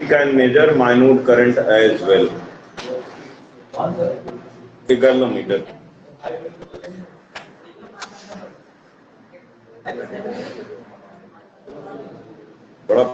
can measure minute current as well. Galvanometer. बड़ा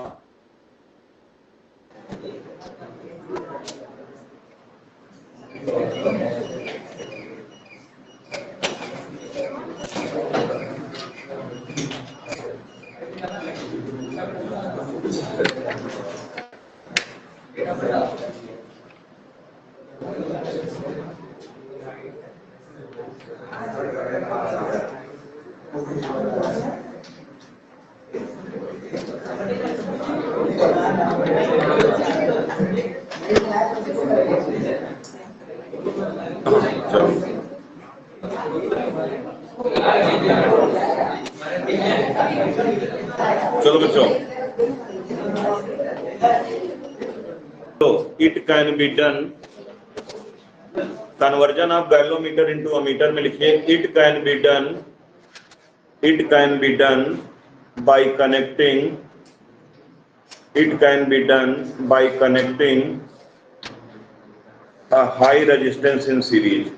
चलो बच्चों, तो it can be done conversion of galvanometer into ammeter में लिखिए it can be done by connecting a high resistance in series.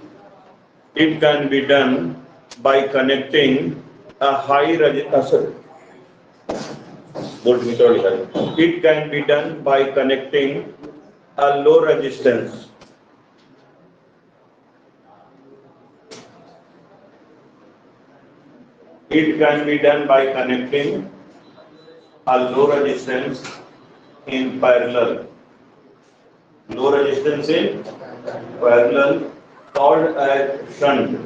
It can be done by connecting a high resistance. It can be done by connecting a low resistance. It can be done by connecting a low resistance in parallel. Low resistance in parallel called as shunt.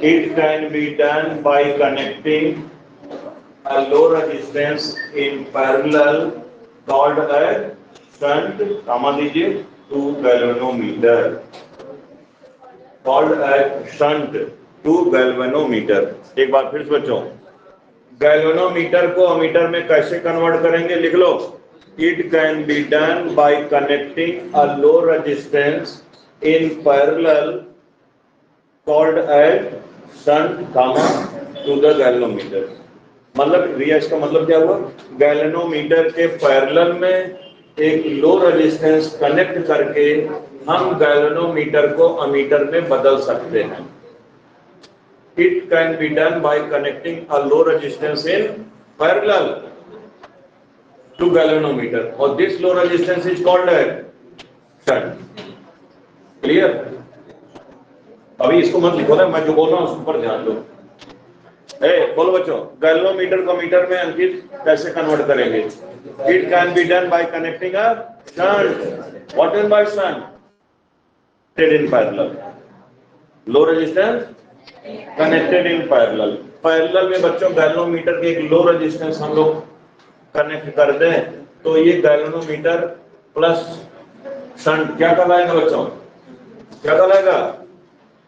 It can be done by connecting a low resistance in parallel called as shunt, comma दीजिए, to galvanometer. Called as shunt to galvanometer. एक बार फिर से बच्चों, galvanometer को ammeter में कैसे convert करेंगे लिख लो. It can be done by connecting a low resistance in parallel called as shunt, comma to the galvanometer. मतलब रिया इसका मतलब क्या हुआ? गैल्वेनोमीटर के पैरेलल में एक लो रेजिस्टेंस कनेक्ट करके हम गैल्वेनोमीटर को अमीटर में बदल सकते हैं. It can be done by connecting a low resistance in parallel to galvanometer, or this low resistance is called as shunt. Clear? अभी इसको मत लिखो ना, मैं जो बोल रहा हूँ उस पर ध्यान दो. बोलो बच्चों, गैल्वेनोमीटर को मीटर में अंकित कैसे कन्वर्ट करेंगे? It can be done by connecting a shunt. What is by shunt? In parallel. Low resistance connected in parallel. Parallel में बच्चों गैल्वेनोमीटर के एक लो रेजिस्टेंस हम लोग कनेक्ट कर दें तो ये गैल्वेनोमीटर प्लस शंट क्या कहलाएगा बच्चों? क्या कहलाएगा?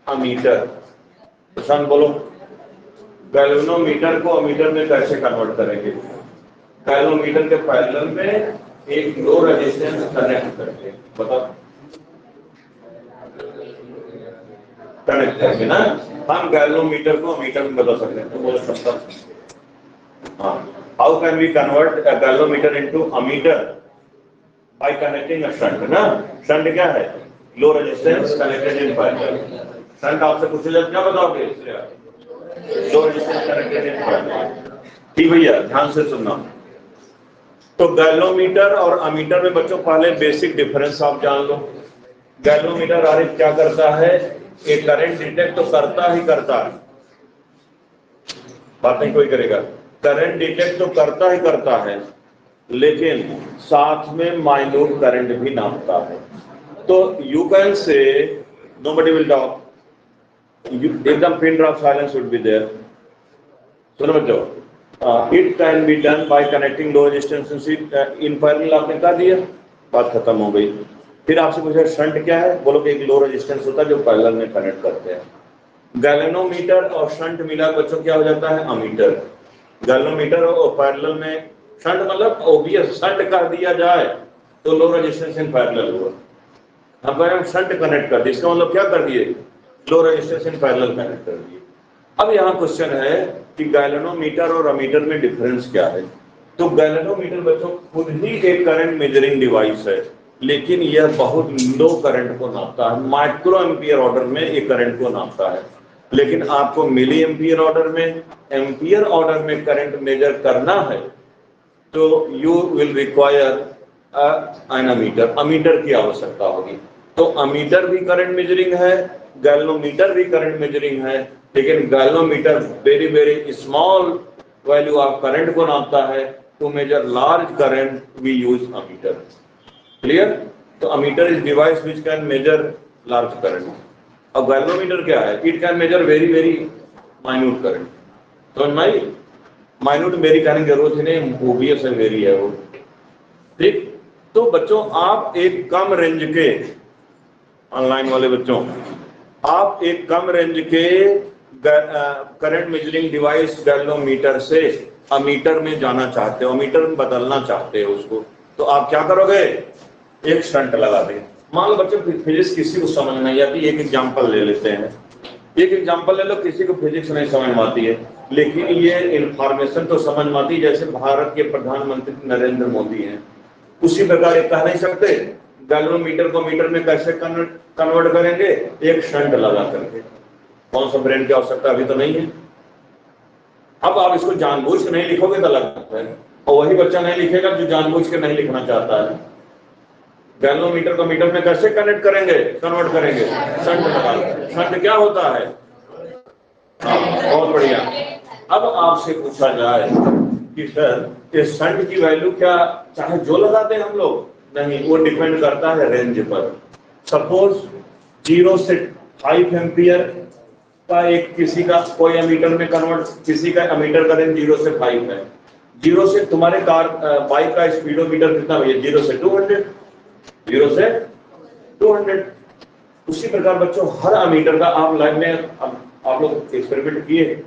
अमीटर. शंट बोलो. गैल्वेनोमीटर को अमीटर में कैसे कन्वर्ट करेंगे? गैल्वेनोमीटर के पैरेलल में एक लो रेजिस्टेंस कनेक्ट करके बताओ. कनेक्ट करके ना हम गैल्वेनोमीटर को अमीटर में बदल सकते हैं. तो बोल सकता. हाँ. How can we convert a galvanometer into ammeter? By connecting a shunt. ना शंट क्या है? Low resistance connected in parallel. Shunt आपसे पूछे जाए क्या बताओगे? Low resistance connected in parallel. ठीक भैया, ध्यान से सुनना. तो गैल्वेनोमीटर और अमीटर में बच्चों पहले बेसिक डिफरेंस आप जान लो. गैल्वेनोमीटर आरिफ क्या करता है? एक करंट डिटेक्ट तो करता ही करता है. बात नहीं कोई करेगा. करंट डिटेक्ट तो करता ही करता है, लेकिन साथ में माइन्यूट करंट भी नापता है. तो you can say nobody will talk. एकदम pin drop silence would be there. सुनो बच्चों, it can be done by connecting low resistance in parallel. आपने कहा दिया, बात खत्म हो गई. फिर आपसे पूछा शंट क्या है? बोलो कि एक लो रेजिस्टेंस होता है जो पैरेलल में कनेक्ट करते हैं. गैल्वेनोमीटर और शंट मिला बच्चों क्या हो जाता है? अमीटर. गैल्वेनोमीटर और पैरेलल में शंट मतलब ओबियस शंट कर दिया जाए तो लो रेजिस्टेंस इन पैरेलल हुआ. हम कह रहे हैं शंट कनेक्ट कर दिए, इसका मतलब क्या कर दिए? लो रेजिस्टेंस इन पैरेलल कनेक्ट कर दिए. अब यहाँ क्वेश्चन है कि गैल्वेनोमीटर और अमीटर में डिफरेंस क्या है? तो गैल्वेनोमीटर बच्चों खुद ही एक करंट मेजरिंग डिवाइस है, लेकिन यह बहुत लो करंट को नापता है, माइक्रो एम्पियर ऑर्डर में एक करंट को नापता है। लेकिन आपको मिली एम्पियर ऑर्डर में, एम्पियर ऑर्डर में करंट मेजर करना है तो you will require an ammeter, ammeter की आवश्यकता होगी। तो अमीटर भी करंट मेजरिंग है, गैल्वेनोमीटर भी करंट मेजरिंग है, लेकिन galvanometer very very small value of current को नापता है। To measure large current we use ammeter. Clear? तो ammeter is device which can measure large current. और गैल्वेनोमीटर क्या है? It can measure very very minute current. तो नहीं, minute मेरी कहने की जरूरत ही नहीं, ओबीएस है मेरी है वो। ठीक? तो बच्चों आप एक कम रेंज के, ऑनलाइन वाले बच्चों, आप एक कम रेंज के करंट मेजरिंग डिवाइस गैल्वेनोमीटर से अमीटर में जाना चाहते हो, अमीटर में बदलना चाहते हो उसको, तो आप क्या करोगे? एक शंट लगा देंगे। मान लो बच्चों फिजिक्स किसी को समझ नहीं आती, एक एग्जांपल ले लेते हैं। एक एग्जांपल ले लो, किसी को फिजिक्स नहीं समझ में आती है, लेकिन ये इंफॉर्मेशन तो समझ में आती है। जैसे भारत के प्रधानमंत्री नरेंद्र मोदी हैं, उसी प्रकार एक कह नहीं सकते गैल्वेनोमीटर को मीटर में कैसे कन्वर्ट करेंगे? एक शंट लगा करके। कौन सा ब्रेन की आवश्यकता अभी तो नहीं है। अब आप इसको जानबूझ के नहीं लिखोगे तो अलग बात है, और वही बच्चा नहीं लिखेगा जो जानबूझ के नहीं लिखना चाहता है। गैल्वेनोमीटर को मीटर में कैसे कनेक्ट करेंगे, कन्वर्ट करेंगे? शंट लगा। शंट क्या होता है? हाँ, बहुत बढ़िया। अब आपसे पूछा जाए कि सर इस शंट की वैल्यू क्या चाहे जो लगाते हैं हम लोग? नहीं, वो डिपेंड करता है रेंज पर। सपोज 0 से 5 एम्पियर का एक किसी का कोई एमीटर में कन्वर्ट, किसी का एमीटर का रेंज 0 से 5 है। 0 से तुम्हारे कार बाइक का स्पीडोमीटर कितना भैया? 0 से 200, 0 से 200। उसी प्रकार बच्चों हर एमीटर का आप लाइव में, आप लोग एक्सपेरिमेंट किए,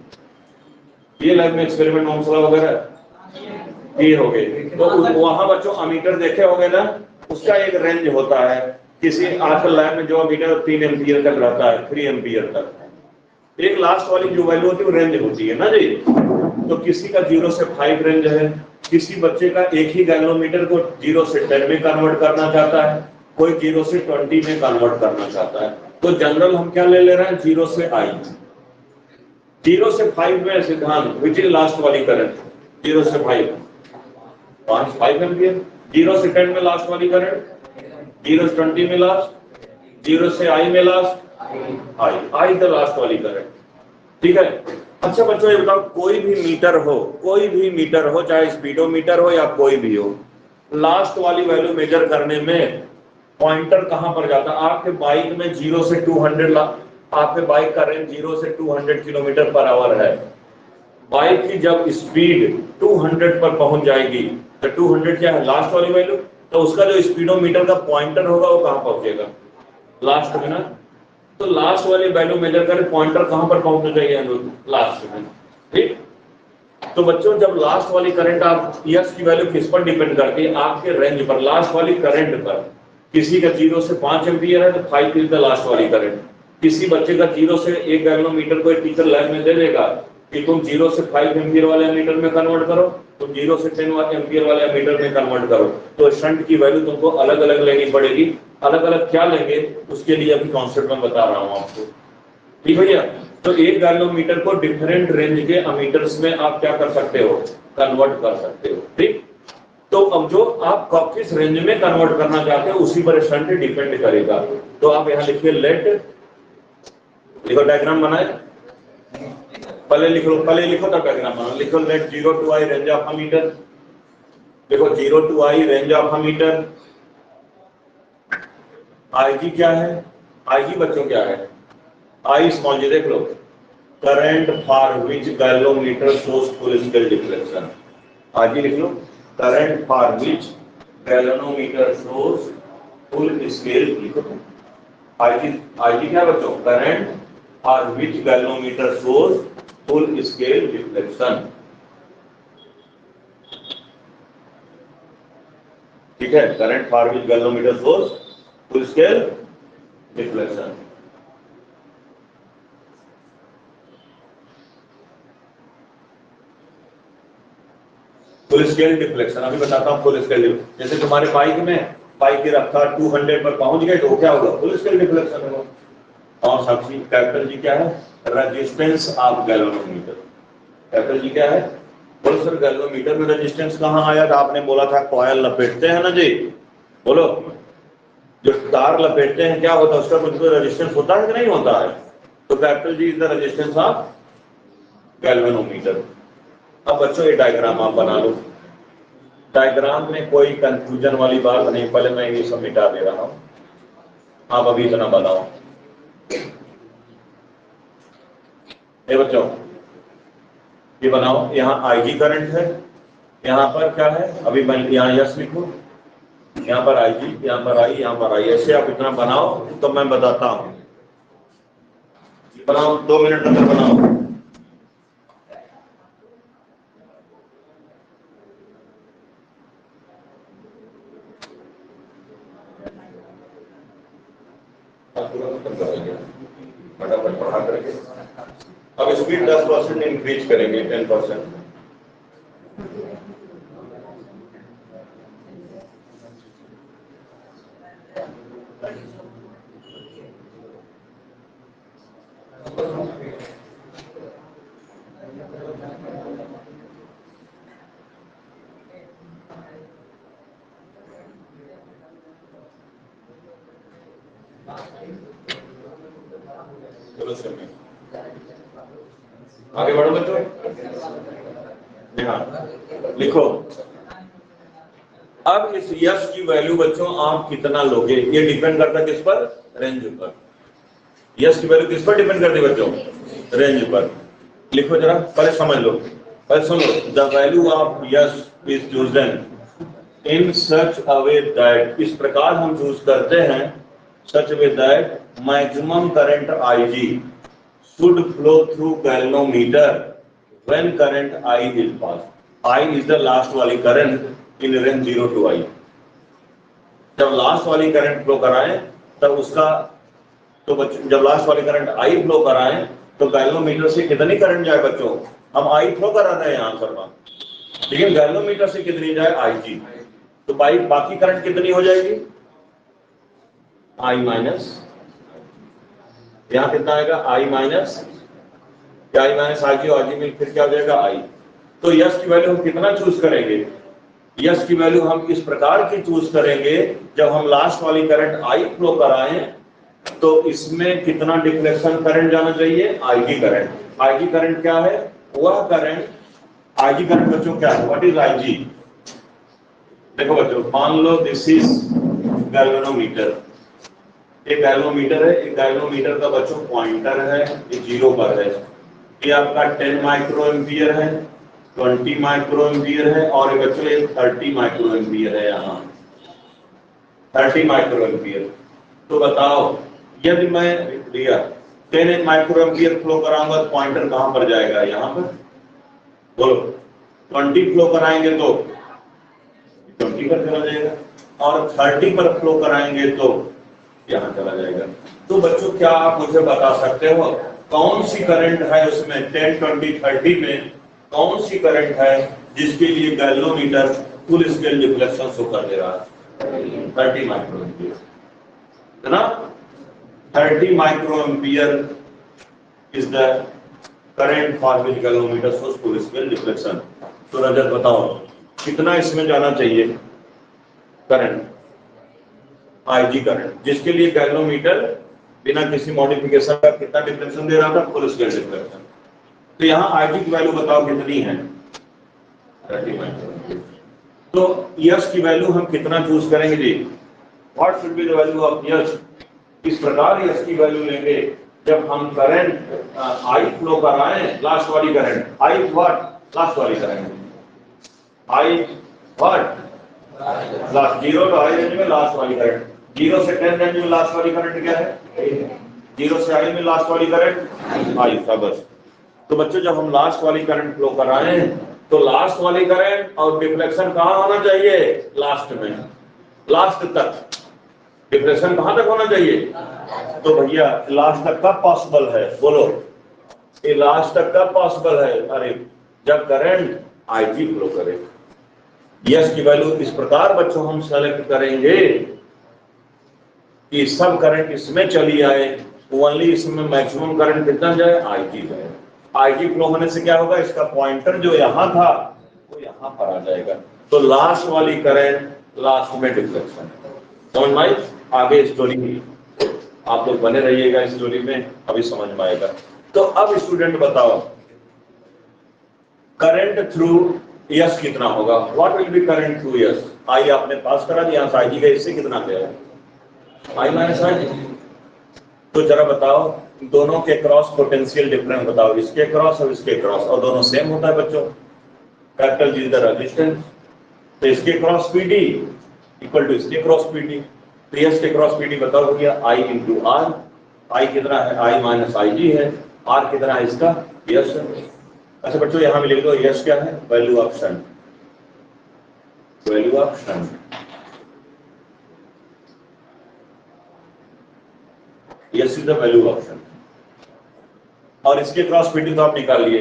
ये लाइव में एक्सपेरिमेंट मामला वगैरह ये हो गए, तो वहां बच्चों अमीटर देखे होंगे ना, उसका एक रेंज होता है। किसी आजकल लैब में जो अमीटर 3 एम्पियर तक रहता है, 3 एम्पियर तक। एक लास्ट वाली जो वैल्यू होती है वो रेंज होती है ना जी। तो किसी का 0 से 5 रेंज है, किसी बच्चे का एक ही गैल्वेनोमीटर को 0 से 10 में कन्वर्ट करना चाहता है, कोई 0 से 20 में कन्वर्ट करना चाहता है। तो जनरल हम क्या ले रहे हैं? 0 से I। 0 से 5 में सिद्धांत विच इज लास्ट वाली करंट? 0 से 5 5 एम्पियर। 0 से 10 में लास्ट वाली करंट, 0 से 20 में लास्ट, 0 से I में लास्ट, I द लास्ट वाली करंट। ठीक है? अच्छा बच्चों ये बताओ, कोई भी मीटर हो, कोई भी मीटर हो, चाहे स्पीडोमीटर हो या कोई भी हो, लास्ट वाली वैल्यू मेजर करने में पॉइंटर कहां पर जाता है? आपके बाइक में 0 से 200, आपके बाइक का रेंज 0 से 200 किलोमीटर पर आवर है। बाइक की जब स्पीड 200 पर पहुंच जाएगी, तो 200 क्या है? लास्ट वाली वैल्यू। तो उसका जो स्पीडोमीटर का पॉइंटर होगा वो कहां पहुंचेगा? लास्ट में ना। तो लास्ट वाली वैल्यू मेजर करें, पॉइंटर कहां पर पहुंचना चाहिए? लास्ट में। ठीक? तो बच्चों जब लास्ट वाली करंट, आप यस की वैल्यू किस पर डिपेंड करती है? आपके रेंज पर, लास्ट वाली करंट पर। किसी का 0 से 5 एम्पियर है तो 5 इज द लास्ट वाली करंट। किसी बच्चे का 0 से एक गैल्वेनोमीटर को टीचर लैब में दे देगा कि तुम 0 से 5 एम्पियर वाले मीटर में कन्वर्ट करो, तुम 0 से 10 एम्पियर वाले मीटर में कन्वर्ट करो। तो शंट की वैल्यू तुमको अलग अलग लेनी पड़ेगी। अलग अलग क्या लेंगे उसके लिए अभी कॉन्सेप्ट में बता रहा हूं आपको। ठीक भैया? तो एक गैल्वेनोमीटर को डिफरेंट रेंज के अमीटर्स में आप क्या कर सकते हो? कन्वर्ट कर सकते हो। ठीक? तो अब जो आप किस रेंज में कन्वर्ट करना चाहते हो उसी पर शंट डिपेंड करेगा। तो आप यहां लिखिए लेट, लिखो डायग्राम बनाए, पहले लिखो तब डायग्राम बनाओ। लिखो let 0 to I range of ammeter. देखो 0 to I range of ammeter. IG क्या है? IG बच्चों क्या है? I स्मॉल जी देख लो, current for which galvanometer shows full scale deflection. IG लिख लो, current for which galvanometer shows full scale. लिखो IG क्या बच्चों? Current for which galvanometer shows full scale deflection. ठीक है? Current for which galvanometer shows full scale deflection. Full scale deflection. अभी बताता हूँ फुल स्केल। जैसे तुम्हारे बाइक की रफ्तार 200 पर पहुंच गए तो क्या होगा? फुल स्केल डिफ्लेक्शन होगा। और सबसे कैपिटल जी क्या है? Resistance of galvanometer. Capital G क्या है? बोलो सर गैल्वेनोमीटर में रेजिस्टेंस कहाँ आया था? आपने बोला था कॉयल लपेटते हैं ना जी, बोलो जो तार लपेटते हैं क्या होता है उसका कुछ रेजिस्टेंस होता है कि नहीं होता है? तो capital G is the resistance of galvanometer. अब बच्चों ये डायग्राम आप बना लो। डायग्राम में कोई कंफ्यूजन वाली बात नहीं, पहले मैं ये सब मिटा दे रहा हूं, आप अभी इतना बनाओ। ये बच्चों ये बनाओ, यहाँ आईजी करंट है, यहाँ पर क्या है? अभी मैं यहाँ यस लिखूं, यहाँ पर आईजी, यहाँ पर आई, यहाँ पर आई, ऐसे आप इतना बनाओ तो मैं बताता हूं। बनाओ 2 मिनट अंदर बनाओ। फटाफट पढ़ा करके अब स्पीड 10% इंक्रीज करेंगे, 10%। चलो समय आगे बढ़ो बच्चों। हाँ लिखो। अब इस यश की वैल्यू बच्चों आप कितना लोगे ये डिपेंड करता है किस पर? रेंज पर। यश की वैल्यू किस पर डिपेंड करती है बच्चों? रेंज पर। लिखो जरा, पहले समझ लो, पहले सुन लो। The value of S is chosen in such a way that, इस प्रकार हम चूज करते हैं, such way that maximum current IG should flow through galvanometer when current I is passed. I is the last वाली current in range 0 to I। जब last वाली current flow कराएं तब उसका तो जब लास्ट वाली करंट I फ्लो कराएं तो गैल्वेनोमीटर से कितनी करंट जाए बच्चों? हम I फ्लो करा रहे हैं आंसर में, लेकिन गैल्वेनोमीटर से कितनी जाए? IG। तो बाकी करंट कितनी हो जाएगी? I माइनस, यहाँ कितना आएगा? I minus I minus IG, IG में फिर क्या हो जाएगा? आई। तो यश की वैल्यू हम कितना चूज करेंगे? यश की वैल्यू हम इस प्रकार की चूज करेंगे, जब हम लास्ट वाली करंट आई फ्लो कराएं तो इसमें कितना डिफ्लेक्शन करंट जाना चाहिए? IG current. आईजी करंट क्या है? वह करंट, आईजी करंट बच्चों क्या है? What is IG? देखो बच्चों, मान लो दिस इज गैल्वेनोमीटर। एक गैल्वेनोमीटर है, एक गैल्वेनोमीटर का बच्चों पॉइंटर है, ये 0 पर है। ये आपका 10 माइक्रो एम्पियर है, 20 माइक्रो एम्पियर है, और ये बच्चों ये 30 माइक्रो एम्पियर है। यहाँ 30 माइक्रो एम्पियर। तो बताओ यदि मैं लिया 10 माइक्रो एम्पियर फ्लो कराऊंगा तो पॉइंटर कहां पर जाएगा? यहाँ पर। बोलो 20 फ्लो कराएंगे तो 20 पर चला जाएगा, और 30 पर फ्लो कराएंगे तो यहाँ चला जाएगा। तो बच्चों क्या आप मुझे बता सकते हो कौन सी करंट है उसमें 10, 20, 30 में कौन सी करंट है जिसके लिए galvanometer full scale deflection show कर दे रहा है? 30 माइक्रो एम्पियर है ना। 30 micro ampere is the current for which galvanometer shows full scale deflection. तो रजत बताओ कितना इसमें जाना चाहिए करंट? आईजी करंट, जिसके लिए गैल्वेनोमीटर बिना किसी मॉडिफिकेशन का कितना डिफ्लेक्शन दे रहा था? Full scale deflection. तो यहाँ आईजी की वैल्यू बताओ कितनी है? 30 माइक्रो। तो यश की वैल्यू हम कितना चूज करेंगे जी? What should be the value of S? इस प्रकार यश की वैल्यू लेंगे जब हम करंट आई फ्लो कराएं, लास्ट वाली करंट आई व्हाट? लास्ट वाली current I what? Last 0 to I range में लास्ट वाली करंट, 0 से 10 रेंज में लास्ट वाली करंट क्या है? 0 से I में लास्ट वाली करंट आई था बस। तो बच्चों जब हम लास्ट वाली करंट फ्लो कराएं तो लास्ट वाली करंट और डिफ्लेक्शन कहाँ होना चाहिए? लास्ट में, लास्ट तक। डिफ्लेक्शन कहाँ तक होना चाहिए? तो भैया लास्ट तक का पॉसिबल है, बोलो ये लास्ट तक का पॉसिबल है। अरे जब करंट आईजी फ्लो करे, यस की वैल्यू इस प्रकार बच्चों हम सेलेक्ट करेंगे कि सब करंट इसमें चली आए, ओनली इसमें मैक्सिमम करंट कितना जाए, आईजी जाए। आईजी फ्लो होने से क्या होगा, इसका पॉइंटर जो यहां था वो यहां पर आ जाएगा, तो लास्ट वाली करंट लास्ट में डिफ्लेक्शन। समझ में आई? आगे स्टोरी आप लोग बने रहिएगा स्टोरी में, अभी समझ में आएगा। तो अब स्टूडेंट बताओ करंट थ्रू यस कितना होगा, what will be current through S. I आपने पास करा दिया, यहां से आईजी का इससे कितना गया, आई माइनस आई। तो जरा बताओ दोनों के क्रॉस पोटेंशियल डिफरेंस बताओ, इसके क्रॉस और इसके क्रॉस, और दोनों सेम होता है बच्चों। Capital G is the resistance, तो इसके क्रॉस पीडी इक्वल टू इसके क्रॉस पीडी, तो यस के क्रॉस पीडी बताओ भैया, आई इंटू आर। आई कितना है, आई माइनस आई जी है, आर कितना है इसका, यस है। अच्छा बच्चों यहां में लिख दो यस क्या है, value of shunt, value of shunt. Yes is the value of shunt. और इसके क्रॉस पीडी तो आप निकाल लिए,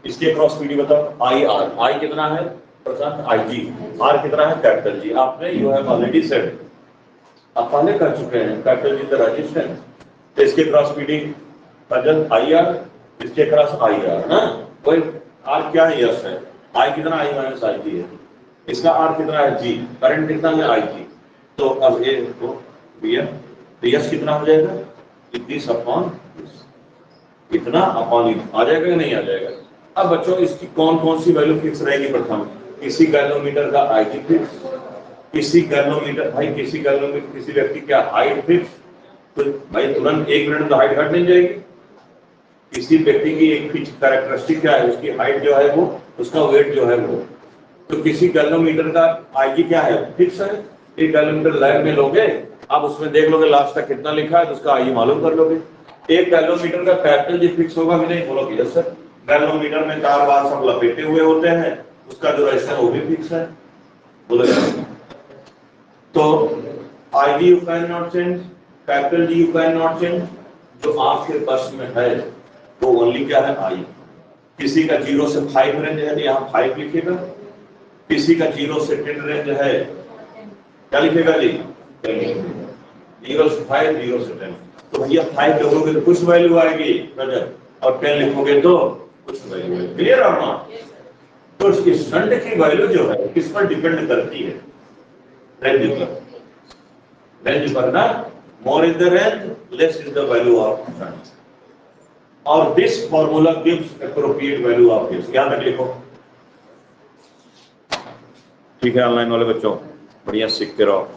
इसके क्रॉस पीडी बताओ, आई आर, आई कितना है प्रशांत, आई जी, आर कितना है कैपिटल जी। आपने यू हैव ऑलरेडी सेड, आप पहले कर चुके हैं, कैपिटल जी द रेजिस्टेंस, तो इसके क्रॉस पीडी फजल आई आर, इसके क्रॉस आई आर, हाँ वही आर क्या है, यस है, आई कितना, आई माइनस आई जी है, इसका आर कितना है जी, करंट कितना है आई जी। तो अब ये तो भैया तो यस कितना हो जाएगा, 21 अपॉन इतना अपॉन आ जाएगा कि नहीं आ जाएगा। अब बच्चों इसकी कौन कौन सी वैल्यू फिक्स रहेगी, प्रथम किसी गैलोमीटर का आईजी फिक्स, किसी गैलोमीटर भाई किसी गैलोमीटर किसी व्यक्ति क्या हाइट फिक्स, तो भाई तुरंत 1 मिनट में हाइट घट नहीं जाएगी। किसी व्यक्ति की एक फिक्स कैरेक्टरिस्टिक क्या है, उसकी हाइट जो है वो, उसका वेट जो है वो, तो किसी गैलोमीटर का आईजी क्या है, फिक्स है। एक गैलोमीटर लैब में लोगे आप, उसमें देख लोगे लास्ट तक कितना लिखा है, तो उसका आईजी मालूम कर लोगे। एक गैलोमीटर का कैपिटल जी फिक्स होगा कि नहीं, बोलोगे यस सर। गैलोमीटर में 4 बार सब लपेटे हुए होते हैं, उसका जो रेजिस्टेंस वो भी फिक्स है, बोलोगे। तो IG you can not change, capital G you can not change, जो आपके बस में है वो ओनली क्या है, आई। किसी का 0 से 5 रेंज है तो यहाँ 5 लिखेगा, किसी का 0 से 10 रेंज है क्या लिखेगा जी, 0 से 5, 0 से 10। तो भैया 5 लिखोगे तो कुछ वैल्यू आएगी प्रेजेंट, और 10 लिखोगे तो कुछ वैल्यू आएगी, क्लियर है ना। तो इसकी शंट की वैल्यू जो है किस पर डिपेंड करती है, रेंज पर, रेंज पर ना, more is the range less is the value of shunt, और this formula gives appropriate value of this, याद रख लिखो। ठीक है ऑनलाइन वाले बच्चों बढ़िया सीखते रहो।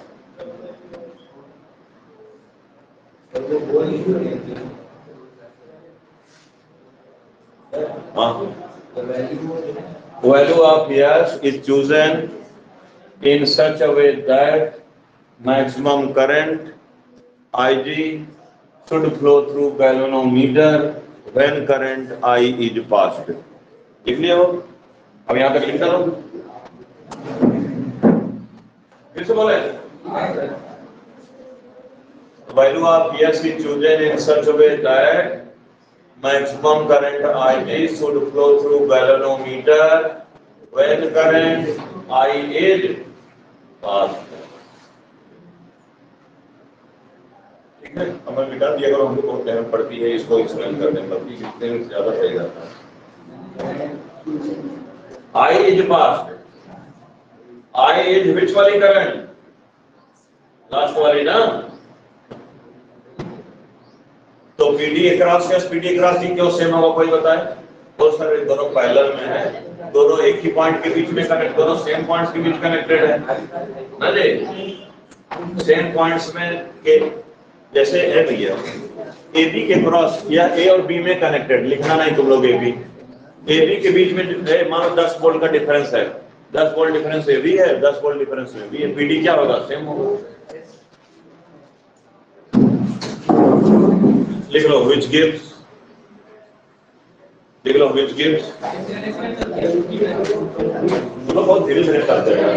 Value of yes is chosen in such a way that maximum current Ig should flow through galvanometer when current I is passed. लिख लिया हो, अब यहाँ तक लिखता रहो, फिर से बोले। Value of yes is chosen in such a way that maximum current Ig should flow through galvanometer when current I is passed. ठीक है, हमें मिटा दिया करो, हमको बहुत मेहनत पड़ती है इसको एक्सप्लेन करने में, जितने में ज्यादा सही रहता है। I is passed, I is which वाली करंट, लास्ट वाली ना, तो पीडी क्रॉस क्या, पीडी क्रॉस जी क्यों सेम होगा कोई बताए, तो सर दोनों पैरेलल में है, दोनों एक ही पॉइंट के बीच में कनेक्ट, दोनों सेम पॉइंट्स के बीच कनेक्टेड है ना जी, सेम पॉइंट्स में के जैसे है भैया ए बी के क्रॉस या ए और बी में कनेक्टेड, लिखना नहीं तुम लोग, ए बी के बीच में मान लो 10 वोल्ट का डिफरेंस है, 10 वोल्ट डिफरेंस ए बी है, 10 वोल्ट डिफरेंस ए बी है, पीडी क्या होगा, सेम होगा। लिख लो which gives, लिख लो which gives, बहुत धीरे धीरे करते हैं,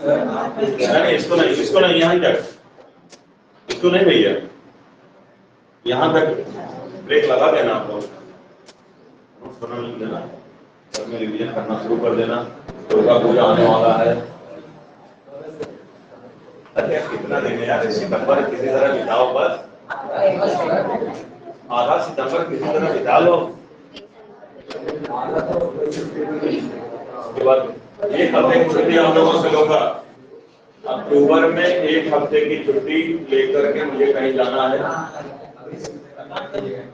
नहीं इसको नहीं, इसको नहीं, यहाँ तक इसको नहीं भैया, यहाँ तक ब्रेक लगा देना, आप लोग लिख देना, घर में रिवीजन करना शुरू कर देना, दुर्गा पूजा आने वाला है। अरे कितना दिन है यार, सितंबर किसी तरह बिताओ, बस आधा सितंबर किसी तरह बिता लो। उसके बाद एक हफ्ते की छुट्टी हम लोगों से होगा। अक्टूबर में एक हफ्ते की छुट्टी लेकर के मुझे कहीं जाना है,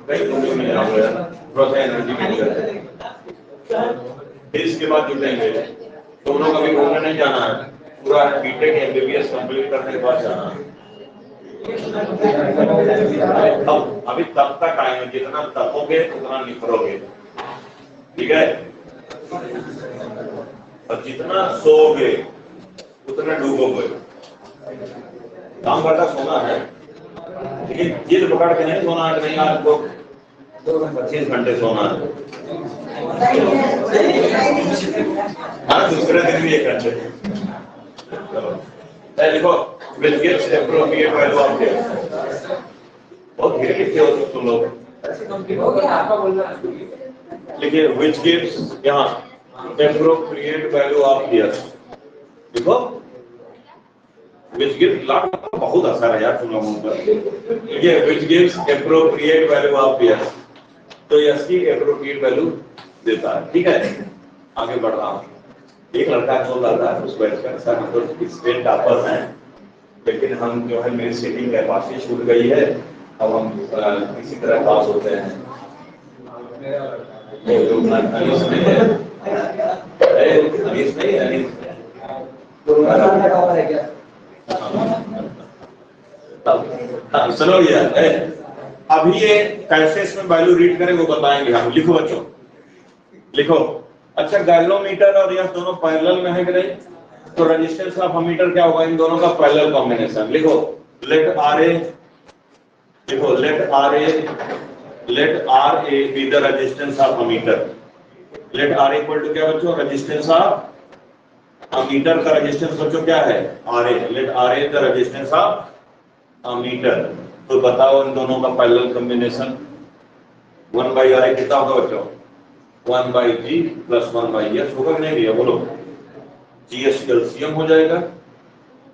कहीं घूमने में जाऊंगा यार, थोड़ा सा एनर्जी मिल जाए। इसके बाद जुटेंगे, दोनों कभी घूमने नहीं जाना है, पूरा बीटेक एमबीबीएस कंप्लीट करने के बाद जाना है। अभी तब का टाइम है, जितना तपोगे उतना निखरोगे, ठीक है। और जितना सोओगे उतना डूबोगे। काम करता सोना है, लेकिन जिद पकड़ के नहीं सोना है, नहीं आपको 25 घंटे सोना है। हाँ, दूसरे दिन भी 1 घंटे। लिखो which gives appropriate value of x। बहुत धीरे लिखते हो तुम लोग। लिखिए which gives यहाँ appropriate value of x। देखो which gives लाट बहुत असर है यार तुम लोगों पर। ये which gives appropriate value of x, तो x की appropriate value देता है, ठीक है। आगे बढ़ रहा हूँ। एक लड़का बोल रहा था उस बैठकर, सर हम तो स्टेट टॉपर हैं, लेकिन हम जो है मेरी सीटिंग कैपेसिटी छूट गई है, अब हम किसी तरह पास होते हैं। अनीस नहीं है, अनीस नहीं है, अनीस सुनो यार, अभी ये कैसे इसमें वैल्यू रीड करें वो बताएंगे हम। लिखो बच्चों, लिखो। अच्छा, गैलोमीटर और यह दोनों पैरेलल में है कि नहीं, तो रेजिस्टेंस ऑफ अमीटर क्या होगा, इन दोनों का पैरेलल कॉम्बिनेशन। लिखो लेट आर ए, लिखो let R A be the resistance of ammeter. Let R equal to क्या बच्चों, रेजिस्टेंस ऑफ अमीटर का रेजिस्टेंस बच्चों क्या है, R A. Let R A the resistance of ammeter. तो बताओ इन दोनों का पैरेलल कॉम्बिनेशन 1/r कितना होगा बच्चों, 1/g प्लस 1/s होगा कि नहीं भैया, बोलो। GS एलसीएम हो जाएगा,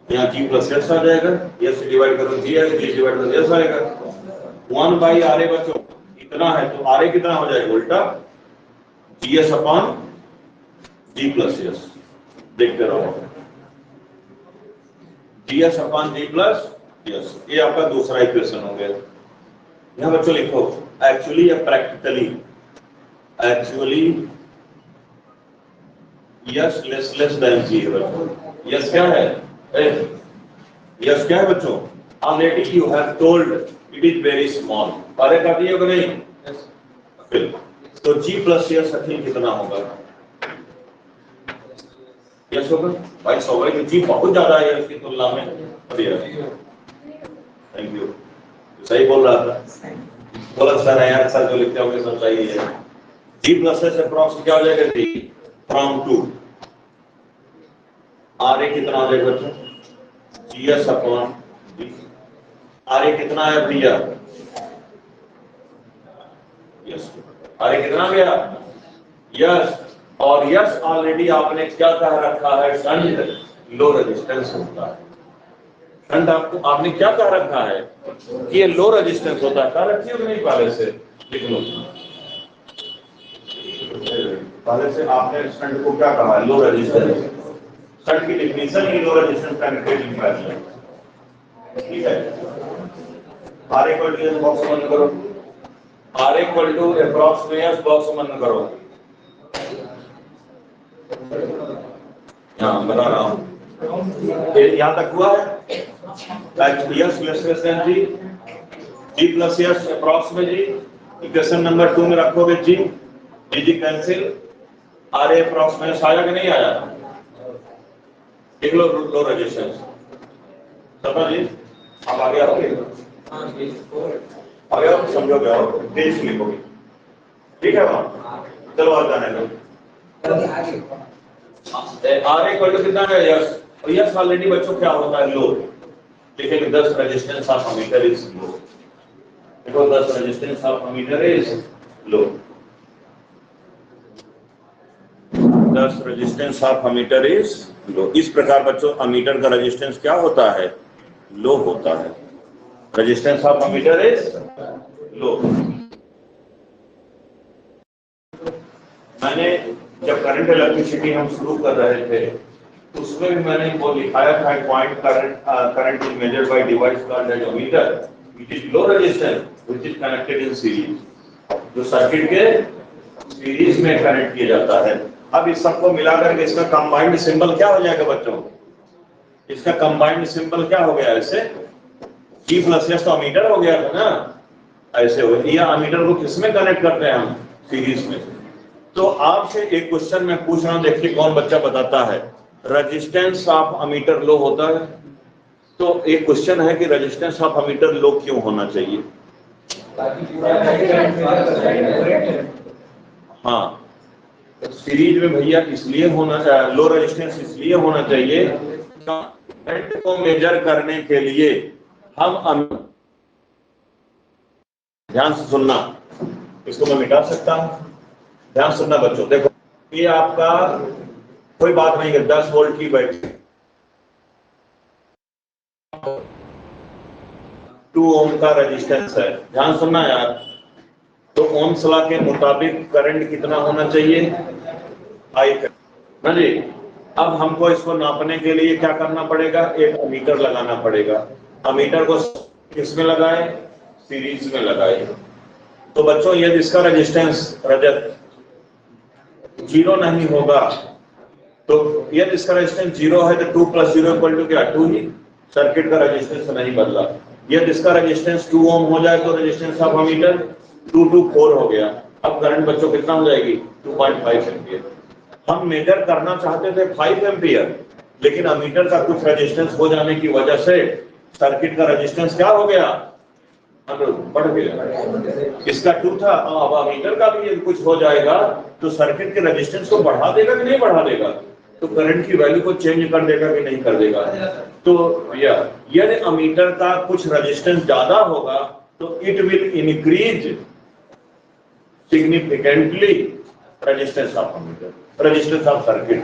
यहाँ G प्लस S आ जाएगा, S से डिवाइड करो G आएगा, G डिवाइड करो S आएगा। 1/RA बच्चों इतना है, तो RA कितना हो जाएगा, उल्टा GS upon G plus S। देखते रहो, GS upon G plus S, ये आपका दूसरा इक्वेशन हो गया। यहाँ बच्चों लिखो एक्चुअली या practically, actually S less than G है बच्चों। यस क्या है, यस क्या है बच्चों, already you have told it is very small. अरे कर दिए कि नहीं, फिर तो जी प्लस यस अखिल कितना होगा, यस होगा भाई, सौ भाई जी बहुत ज्यादा है इसकी तुलना में। थैंक यू, सही बोल रहा था, बोला सर है यार, सर जो लिखते होंगे सब सही है। जी प्लस एस अप्रॉक्स क्या हो जाएगा, G from to R A कितना हो जाएगा बच्चों, G S upon G. R A कितना है भैया, यस, आर ए कितना गया, यस। और यस ऑलरेडी आपने क्या कह रखा है, शंट लो रेजिस्टेंस होता है। शंट आपको आपने क्या कह रखा है कि ये लो रेजिस्टेंस होता है, कह रखी है नहीं पहले से, लिख लो पहले से आपने शंट को क्या कहा है, लो रेजिस्टेंस। शंट की डेफिनेशन ही लो रेजिस्टेंस का निकल है, ठीक है। आर इक्वल टू बॉक्स बंद करो, आर इक्वल टू अप्रॉक्स में एस बॉक्स बंद करो। यहाँ बता रहा हूँ, यहाँ तक हुआ है, यस लेस देन जी, जी प्लस यस अप्रॉक्स में जी। इक्वेशन नंबर 2 में रखोगे जी, जी जी कैंसिल, आर ए अप्रॉक्स में आया कि नहीं आया, देख लो लो रेजिस्टेंस। सपना जी आप आगे आओगे, आगे आप समझोगे और तेज लिखोगे, ठीक है वहां, चलो आ जाने दो। आर इक्वल टू कितना है, यस, और यस ऑलरेडी बच्चों क्या होता है, लो। लेकिन 10 resistance of ammeter is low, देखो 10 resistance of ammeter is low. thus resistance of ammeter is low. इस प्रकार बच्चों अमीटर का रेजिस्टेंस क्या होता है? लो होता है। Resistance of ammeter is low. मैंने जब करंट इलेक्ट्रिसिटी हम शुरू कर रहे थे उसमें भी मैंने वो लिखाया था point current is measured by device called as ammeter which is low resistance which is connected in series, जो सर्किट के सीरीज में कनेक्ट किया जाता है। अब इस सबको मिलाकर के इसका कंबाइंड सिंबल क्या हो जाएगा बच्चों? इसका कंबाइंड सिंबल क्या हो गया? ऐसे G प्लस एस तो अमीटर हो गया था ना, ऐसे हो गया। अमीटर को किसमें कनेक्ट करते हैं हम? सीरीज में। तो आपसे एक क्वेश्चन मैं पूछ रहा हूं, देखिए कौन बच्चा बताता है। रेजिस्टेंस ऑफ अमीटर लो होता है, तो एक क्वेश्चन है कि रेजिस्टेंस ऑफ अमीटर लो क्यों होना चाहिए? हाँ, सीरीज में भैया इसलिए होना, लो रेजिस्टेंस इसलिए होना चाहिए करंट को मेजर करने के लिए हम ध्यान से सुनना, इसको मैं मिटा सकता हूं, ध्यान सुनना बच्चों। देखो ये आपका कोई बात नहीं है, 10 वोल्ट की बैटरी 2 ओम का रेजिस्टेंस है, ध्यान सुनना यार। तो ओम्स लॉ के मुताबिक करंट कितना होना चाहिए? I ना जी। अब हमको इसको नापने के लिए क्या करना पड़ेगा? एक अमीटर लगाना पड़ेगा। अमीटर को किसमें लगाए? सीरीज में लगाए। तो बच्चों यदि इसका रेजिस्टेंस रजत 0 नहीं होगा, तो यदि इसका रेजिस्टेंस 0 है तो 2 + 0 = क्या? 2 ही। सर्किट का रेजिस्टेंस नहीं बदला। यदि इसका रेजिस्टेंस 2 ओम हो जाए तो रेजिस्टेंस ऑफ अमीटर 2 to 4 हो गया। अब करंट बच्चों कितना हो जाएगी? 2.5 एम्पियर। हम मेजर करना चाहते थे 5 एम्पियर, लेकिन अमीटर का कुछ रेजिस्टेंस हो जाने की वजह से सर्किट का रेजिस्टेंस क्या हो गया? बढ़ गया। इसका 2 था, अब अमीटर का भी यदि कुछ हो जाएगा तो सर्किट के रेजिस्टेंस को बढ़ा देगा कि नहीं बढ़ा देगा? तो करंट की वैल्यू को चेंज कर देगा कि नहीं कर देगा? तो यदि अमीटर का कुछ रेजिस्टेंस ज्यादा होगा तो it will increase significantly resistance of ammeter, resistance of circuit.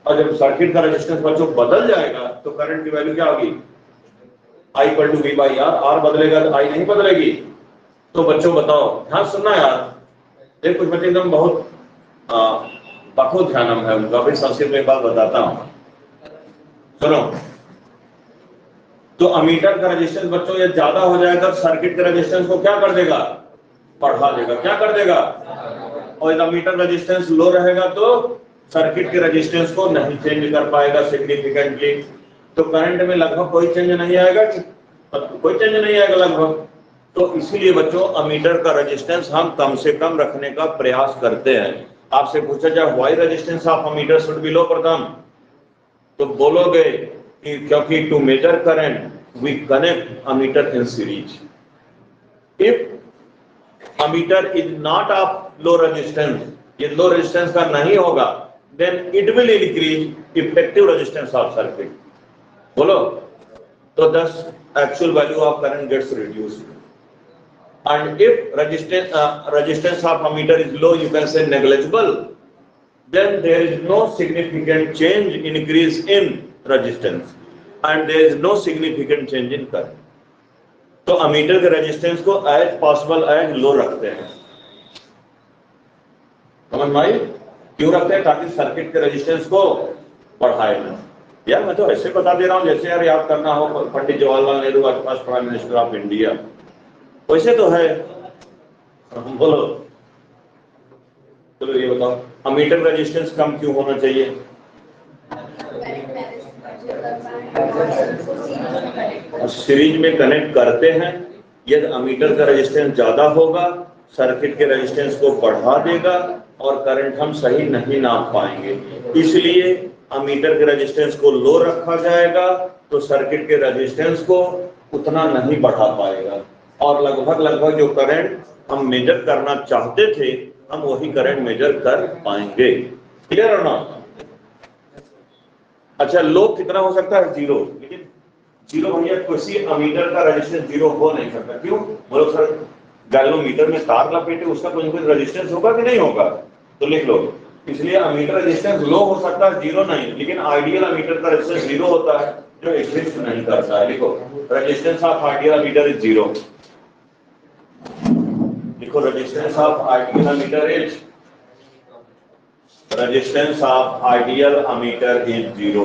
और जब सर्किट का रेजिस्टेंस बच्चों बदल जाएगा तो करंट की वैल्यू क्या होगी? I = V/R। R बदलेगा तो I नहीं बदलेगी। तो बच्चों बताओ, ध्यान सुनना यार। देख कुछ बच्चे एकदम बहुत बहुत ध्यानम है उनका, भी संक्षेप में एक बात बताता हूं, सुनो। तो अमीटर का रेजिस्टेंस बच्चों ये ज्यादा हो जाएगा, सर्किट के रेजिस्टेंस को क्या कर देगा? बढ़ा देगा। क्या कर देगा? और यदि अमीटर रेजिस्टेंस लो रहेगा तो सर्किट के रेजिस्टेंस को नहीं चेंज कर पाएगा सिग्निफिकेंटली। तो करंट में लगभग कोई चेंज नहीं आएगा, कोई चेंज नहीं आएगा लगभग। तो इसीलिए बच्चों अमीटर का रेजिस्टेंस हम कम से कम रखने का प्रयास करते हैं। आपसे पूछा जाए why resistance of ammeter should be low प्रथम, तो बोलोगे कि क्योंकि to measure current we connect ammeter in series. If ammeter is not of low resistance, ये लो रेजिस्टेंस का नहीं होगा, then it will increase effective resistance of circuit. बोलो, तो thus actual value of current gets reduced. And if resistance of ammeter is low, you can say negligible, then there is no significant change increase in resistance and there is no significant change in current. तो ammeter के resistance को as possible as low रखते हैं। समझ में आई? क्यों रखते हैं? ताकि सर्किट के रेजिस्टेंस को बढ़ाए ना। यार मैं तो ऐसे बता दे रहा हूं जैसे यार याद करना हो पंडित जवाहरलाल नेहरू आज first prime minister of India, वैसे तो है। बोलो, चलो ये बताओ अमीटर रेजिस्टेंस कम क्यों होना चाहिए? सीरीज में कनेक्ट करते हैं, यदि अमीटर का रेजिस्टेंस ज्यादा होगा सर्किट के रेजिस्टेंस को बढ़ा देगा और करंट हम सही नहीं नाप पाएंगे। इसलिए अमीटर के रेजिस्टेंस को लो रखा जाएगा तो सर्किट के रेजिस्टेंस को उतना नहीं बढ़ा पाएगा और लगभग जो करंट हम मेजर करना चाहते थे हम वही करंट मेजर कर पाएंगे। क्लियर है ना? अच्छा, लो कितना हो सकता है? 0। लेकिन 0 भैया किसी अमीटर का रेजिस्टेंस 0 हो नहीं सकता। क्यों? बोलो सर, गैल्वेनोमीटर में तार लपेटे उसका कोई रेजिस्टेंस होगा कि नहीं होगा? तो लिख लो, इसलिए अमीटर रेजिस्टेंस लो हो सकता है, जीरो नहीं, लेकिन आइडियल अमीटर का रेजिस्टेंस जीरो होता है जो एक्सिस्ट नहीं करता है। लिखो resistance of ideal ammeter is zero. लिखो resistance of ideal ammeter is resistance of ideal ammeter is zero.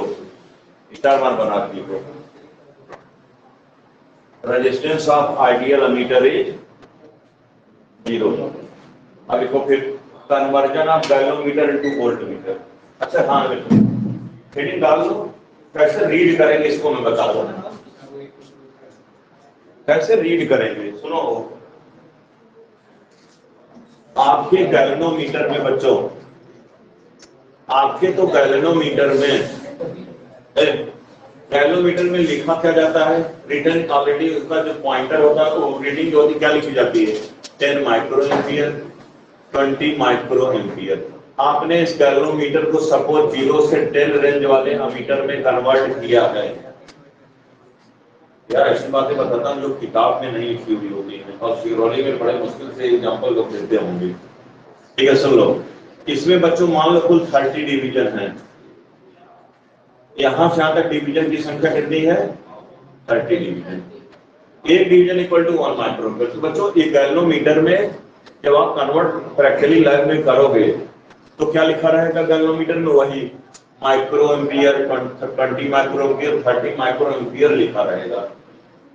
Star mark बना के लिखो resistance of ideal ammeter is zero. अब लिखो फिर conversion of galvanometer into voltmeter. अच्छा हाँ बेटा हेडिंग डाल दो, कैसे रीड करेंगे इसको मैं बता दूं। कैसे रीड करेंगे सुनो, आपके गैल्वेनोमीटर में बच्चों, आपके तो गैल्वेनोमीटर में लिखा क्या जाता है, रिटर्न ऑलरेडी उसका जो पॉइंटर होता है वो रीडिंग जो होती क्या लिखी जाती है, 10 माइक्रो एम्पियर, 20 माइक्रो एम्पियर। आपने इस गैल्वेनोमीटर को सपोज 0 से 10 रेंज वाले अमीटर में कन्वर्ट किया है। यार ऐसी बातें बताता हूँ जो किताब में नहीं लिखी हुई होती है और सिरोली में बड़े मुश्किल से एग्जाम्पल लोग देते होंगे। ठीक है सुन लो, इसमें बच्चों मान लो कुल 30 डिवीजन है। यहां से यहां तक डिवीजन की संख्या कितनी है, 30 डिवीजन। एक डिवीजन इक्वल टू 1 माइक्रोमीटर। तो बच्चों एक गैल्वेनोमीटर में जब आप कन्वर्ट प्रैक्टिकली लाइफ में करोगे तो क्या लिखा रहेगा गैल्वेनोमीटर में, वही micro ampere, 20 micro ampere, 30 micro ampere लिखा रहेगा।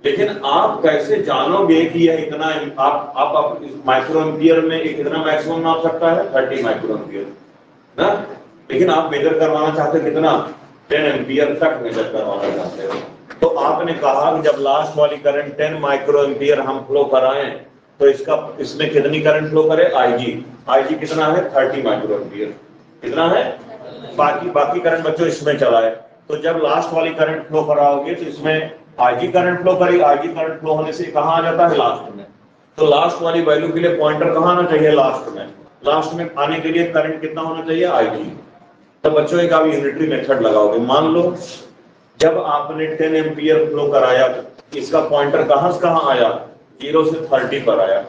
लेकिन आप कैसे जानोगे कि यह इतना, आप माइक्रो एम्पियर में कितना मैक्सिमम नाप सकता है, 30 माइक्रो एम्पियर ना, लेकिन आप मेजर करवाना चाहते हो कितना, 10 एम्पियर तक मेजर करवाना चाहते हो। तो आपने कहा कि जब लास्ट वाली करंट 10 माइक्रो एम्पियर हम फ्लो कराएं तो इसमें कितनी करंट फ्लो करे, आईजी कितना है, 30 माइक्रो एम्पियर। कितना है, बाकी करंट बच्चों इसमें चलाए। तो जब लास्ट वाली करंट फ्लो कराओगे तो इसमें आईजी करंट फ्लो करेगी। आईजी करंट फ्लो होने से कहां आ जाता है, लास्ट में। तो लास्ट वाली वैल्यू के लिए पॉइंटर कहां आना चाहिए, लास्ट में। लास्ट में आने के लिए करंट कितना होना चाहिए, आईजी। तो बच्चों एक आप यूनिटरी मेथड लगाओगे। मान लो जब आपने 10 एम्पियर फ्लो कराया, इसका पॉइंटर कहां से कहां आया, 0 से 30 पर आया,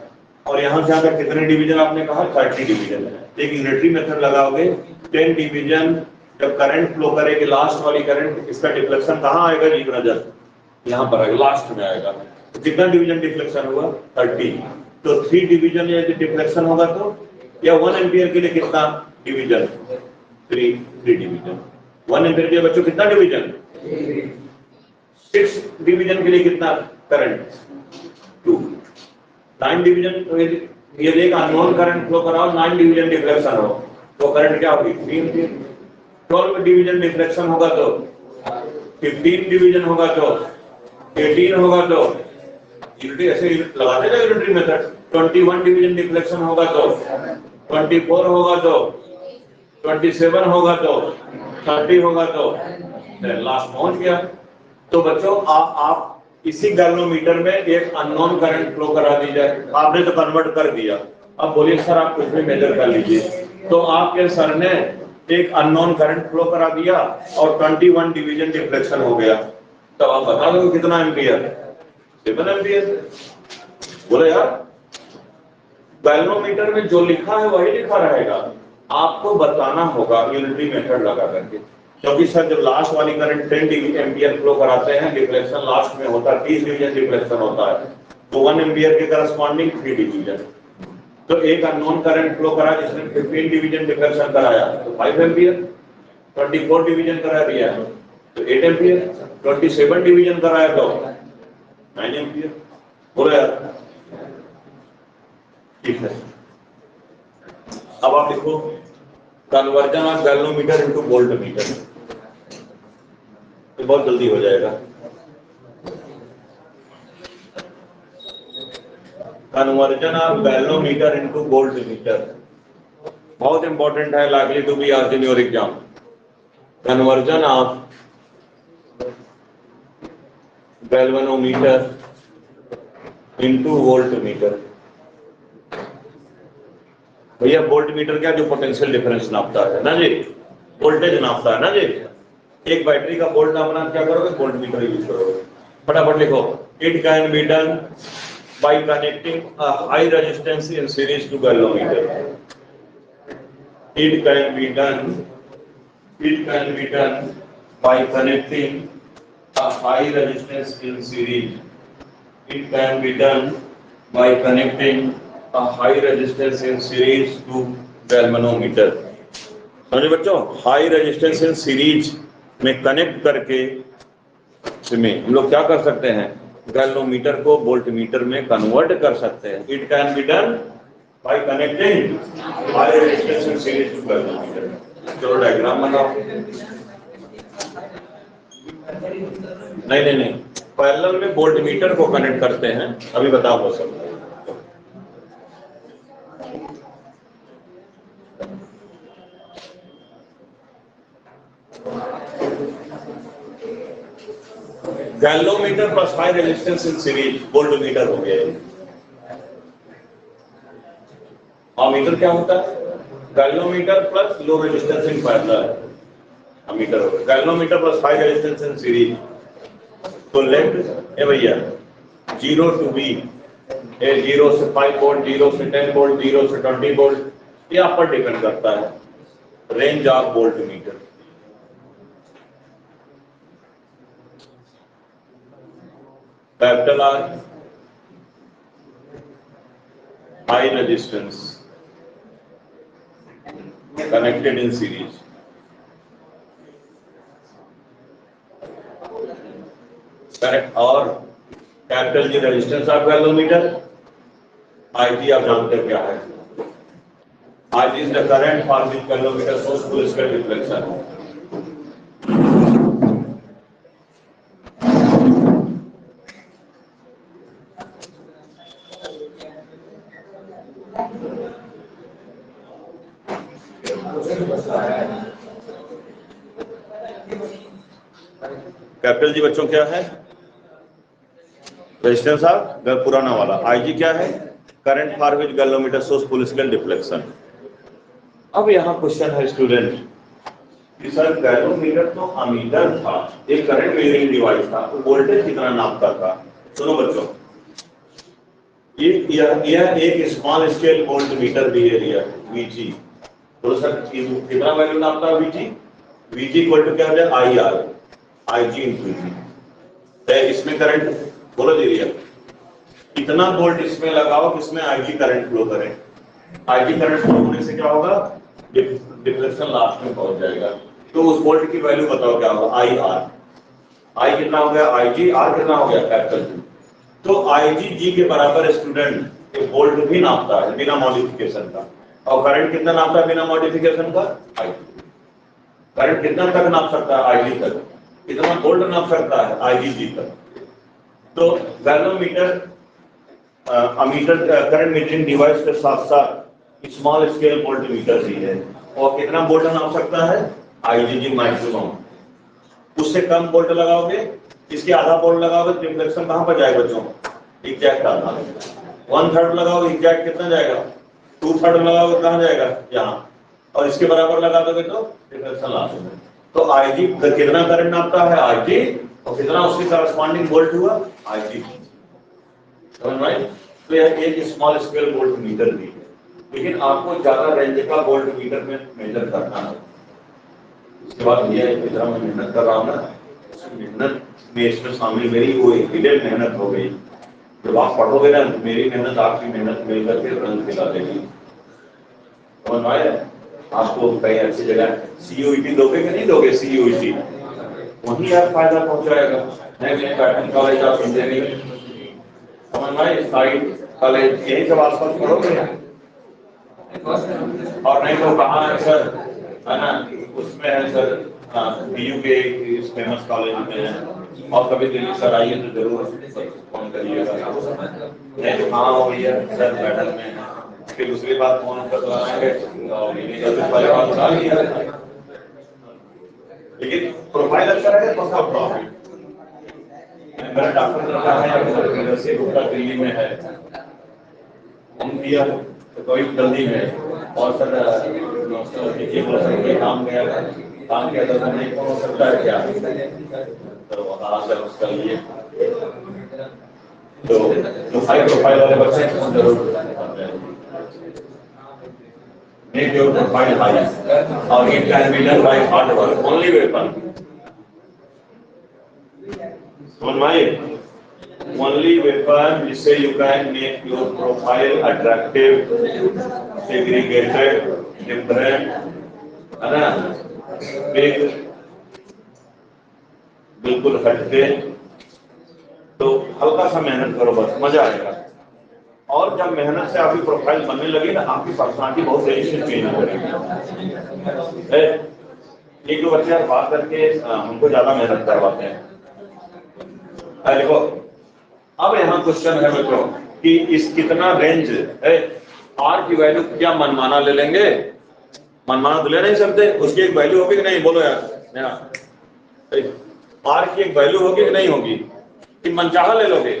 और यहां से आकर कितने डिवीजन आपने कहा, 30 डिवीजन। एक यूनिटरी मेथड लगाओगे, 10 डिवीजन जब करंट फ्लो करेगी, लास्ट वाली करंट, इसका डिफ्लेक्शन कहां आएगा, जी नजर यहां पर आएगा, लास्ट में आएगा। तो कितना डिवीजन डिफ्लेक्शन हुआ, 30। तो 3 डिवीजन यदि डिफ्लेक्शन होगा तो, या 1 एम्पियर के लिए कितना डिवीजन, 3 डिवीजन। 1 एम्पियर के लिए बच्चों कितना डिवीजन, 6 डिवीजन के लिए कितना करंट, 2। 9 डिवीजन, तो यदि एक अननोन करंट फ्लो कराओ, 9 डिवीजन डिफ्लेक्शन हो तो करंट क्या होगी, 3 एम्पियर। 12 डिवीजन डिफ्लेक्शन होगा तो, 15 डिवीजन होगा तो, 18 होगा तो, यूनिटी ऐसे लगाते ना यूनिटरी मेथड। 21 डिवीजन डिफ्लेक्शन होगा तो, 24 होगा तो, 27 होगा तो, 30 होगा तो, लास्ट पहुंच गया। तो बच्चों आप इसी गैल्वेनोमीटर में एक अननोन करंट फ्लो करा दी जाए, आपने तो कन्वर्ट कर दिया। अब बोलिए सर आप कुछ भी मेजर कर लीजिए। तो आपके सर ने एक अननोन करंट फ्लो करा दिया और 21 डिवीजन डिफ्लेक्शन हो गया, तो आप बता दो कितना एम्पियर, 7 एम्पियर। बोले यार गैल्वेनोमीटर में जो लिखा है वही लिखा रहेगा, आपको बताना होगा यूनिटरी मेथड लगा करके। क्योंकि सर जब लास्ट वाली करंट 10 एम्पियर फ्लो कराते हैं, डिफ्लेक्शन लास्ट में होता है, 30 डिवीजन डिफ्लेक्शन होता है, तो 1 एम्पियर के करस्पॉन्डिंग 3 डिवीजन। तो एक अननोन करंट फ्लो करा जिसने 15 डिवीजन डिफ्लेक्शन कराया तो 5 एम्पियर। 24 डिवीजन करा दिया तो 8 एम्पियर। 27 डिवीजन कराया तो 9 एम्पियर। बोला यार ठीक है। अब आप देखो conversion of galvanometer into voltmeter, तो बहुत जल्दी हो जाएगा। Conversion of galvanometer into voltmeter बहुत इंपॉर्टेंट है, likely to be asked in your exam. Conversion of galvanometer into voltmeter. भैया वोल्टमीटर क्या, जो पोटेंशियल डिफरेंस नापता है ना जी, वोल्टेज नापता है ना जी। एक बैटरी का वोल्ट नापना क्या करोगे, वोल्टमीटर यूज करोगे। फटाफट लिखो, it can be done by connecting a high resistance in series to galvanometer. It can be done. It can be done by connecting a high resistance in series. It can be done by connecting a high resistance in series to galvanometer. समझे बच्चों, high resistance in series में connect करके इसमें हम लोग क्या कर सकते हैं, गैल्वेनोमीटर को वोल्टमीटर में कन्वर्ट कर सकते हैं. It can be done by connecting high resistance in series to galvanometer. चलो डायग्राम बनाओ. नहीं, पैरेलल में वोल्टमीटर को कनेक्ट करते हैं, अभी बताओ वो सब. Galvanometer plus high resistance in series voltmeter हो गया. अमीटर क्या होता है, galvanometer plus low resistance in parallel ammeter हो गया. Galvanometer plus high resistance in series. तो लेफ्ट ए भैया 0 to B, 0 से 5 वोल्ट, 0 से 10 वोल्ट, 0 से 20 वोल्ट, ये आप पर डिपेंड करता है. Range of voltmeter. Capital R high resistance connected in series. Correct. और capital G resistance of galvanometer. IG आप जानते हैं क्या है. IG is the current for which galvanometer shows full scale reflection. Capital G बच्चों क्या है, रेजिस्टेंस ऑफ पुराना वाला. आईजी क्या है, current for which galvanometer shows full scale deflection. अब यहाँ क्वेश्चन है स्टूडेंट कि सर गैल्वेनोमीटर तो अमीटर था, एक करंट मेजरिंग डिवाइस था, तो वोल्टेज कितना नापता था. सुनो बच्चों, यह एक स्मॉल स्केल वोल्टमीटर भी है वीजी. तो सर कितना वैल्यू नापता है वीजी. वीजी इक्वल टू क्या हो जाए, आई आर, आईजी इंटू जी. इसमें करंट बोलो दीजिए कितना वोल्ट इसमें लगाओ कि इसमें आईजी करंट फ्लो करे. आईजी करंट फ्लो होने से क्या होगा, डिफ्लेक्शन लास्ट में पहुंच जाएगा. तो उस वोल्ट की वैल्यू बताओ क्या होगा, आई आर. आई कितना हो गया आईजी, आर कितना हो गया कैपिटल जी. तो आईजी जी के बराबर स्टूडेंट एक वोल्ट भी नापता है बिना मॉडिफिकेशन का. और करंट कितना नापता है बिना मॉडिफिकेशन का, आईजी. करंट कितना तक नाप सकता है, आईजी तक. कितना वोल्ट नाप सकता है, आईजी जी तक. तो galvanometer ammeter current metering device के साथ साथ स्मॉल स्केल वोल्टमीटर भी है. और कितना वोल्ट नाप सकता है, आईजी मैक्सिमम. उससे कम वोल्ट लगाओगे, इसके आधा वोल्ट लगाओगे, रिफ्लेक्शन कहां पर जाएगा बच्चों, एग्जैक्ट आधा. 1/3 लगाओगे एग्जैक्ट कितना जाएगा, 2/3 लगाओगे कहां जाएगा, यहाँ. और इसके बराबर लगा दोगे तो रिफ्लेक्शन लास्ट में. तो आईजी कितना करंट नापता है, आईजी, और कितना उसके करस्पॉन्डिंग वोल्ट हुआ, आईजी. समझ में. तो यह एक स्मॉल स्केल वोल्टमीटर भी है, लेकिन आपको ज्यादा रेंज का वोल्टमीटर में मेजर करना है. उसके बाद ये इतना मैं मेहनत कर रहा हूँ ना, मेहनत में इसमें शामिल मेरी वो हिडन मेहनत हो गई. जब आप पढ़ोगे ना, मेरी मेहनत आपकी मेहनत मिलकर के रंग दिला देगी. समझ में आया. आपको कहीं अच्छी जगह सीयूईटी दोगे कि नहीं दोगे, सीयूईटी वहीं आप फायदा पहुंचाएगा. नहीं पैटर्न कॉलेज ऑफ इंजीनियरिंग, समझ में, साइड कॉलेज, यही सब आसपास पढ़ोगे. और नहीं तो कहाँ है सर, है ना, उसमें है सर बीयू के इस फेमस कॉलेज में है. और कभी दिल्ली सर आइए तो जरूर फोन करिएगा. नहीं तो कहाँ हो भैया सर, पैटर्न में. फिर दूसरी बात फोन कर आएंगे, लेकिन प्रोफाइल अच्छा है तो उसका प्रॉफिट. मेरा डॉक्टर दिल्ली में है, हम दिया तो कोई जल्दी में. और सर काम किया तो नहीं हो सकता है क्या, तो वहाँ से उसका लिए तो हाई प्रोफाइल वाले बच्चे जरूर make your profile high, or it can be done by hard work. Only weapon. On my only weapon जिससे you can make your profile attractive, segregated, different, है ना? big, बिल्कुल हटके, तो हल्का सा मेहनत करो बस, मजा आएगा। और जब मेहनत से आपकी प्रोफाइल बनने लगी ना, आपकी पर्सनालिटी बहुत तेजी से चेंज हो रही है। एक दो बच्चे बात करके हमको ज्यादा मेहनत करवाते हैं। देखो, अब यहाँ क्वेश्चन है बच्चों कि इस कितना रेंज है, आर की वैल्यू क्या मनमाना ले लेंगे? मनमाना तो ले नहीं सकते, उसकी एक वैल्यू होगी कि नहीं, बोलो यार। आर की एक वैल्यू होगी कि नहीं होगी? कि मनचाहा ले लोगे?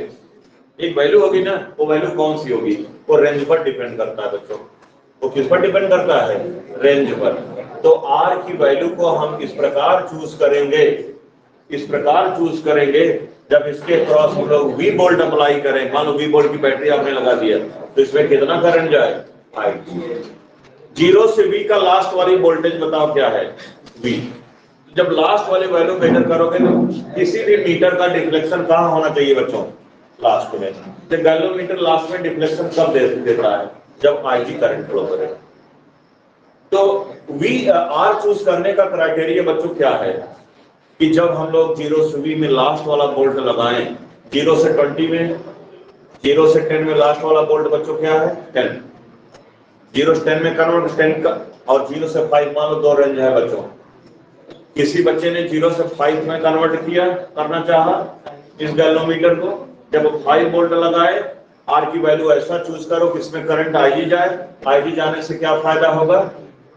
एक वैल्यू होगी ना, वो वैल्यू कौन सी होगी? वो रेंज पर डिपेंड करता है बच्चों। वो किस पर डिपेंड करता है? रेंज पर। तो आर की वैल्यू को हम इस प्रकार चूज करेंगे, इस प्रकार चूज करेंगे, जब इसके क्रॉस हम लोग वी वोल्ट अप्लाई करें। मान लो वी वोल्ट की बैटरी आपने लगा दिया, तो इसमें कितना करंट जाए? आई। 0 से वी का लास्ट वाली वोल्टेज बताओ क्या है? वी। जब लास्ट वाले वैल्यू मेजर करोगे तो किसी भी मीटर का डिफ्लेक्शन कहाँ होना चाहिए बच्चों? लास्ट में। तो गैल्वेनोमीटर लास्ट में डिफ्लेक्शन कब देता है? जब आईजी करंट फ्लो करे। तो वी आर चूज करने का क्राइटेरिया बच्चों क्या है कि जब हम लोग 0 से वी में लास्ट वाला बोल्ट लगाएं, 0 से 20 में, 0 से 10 में लास्ट वाला बोल्ट बच्चों क्या है? 10। 0 से 10 में कन्वर्ट 10 का, और 0 से 5 मान लो 2 रेंज है बच्चों। किसी बच्चे ने 0 से 5 में कन्वर्ट किया, करना चाहा इस गैल्वेनोमीटर को, जब 5 वोल्ट लगाए, आर की वैल्यू ऐसा चूज करो कि इसमें करंट आईजी जाए। आईजी जाने से क्या फायदा होगा?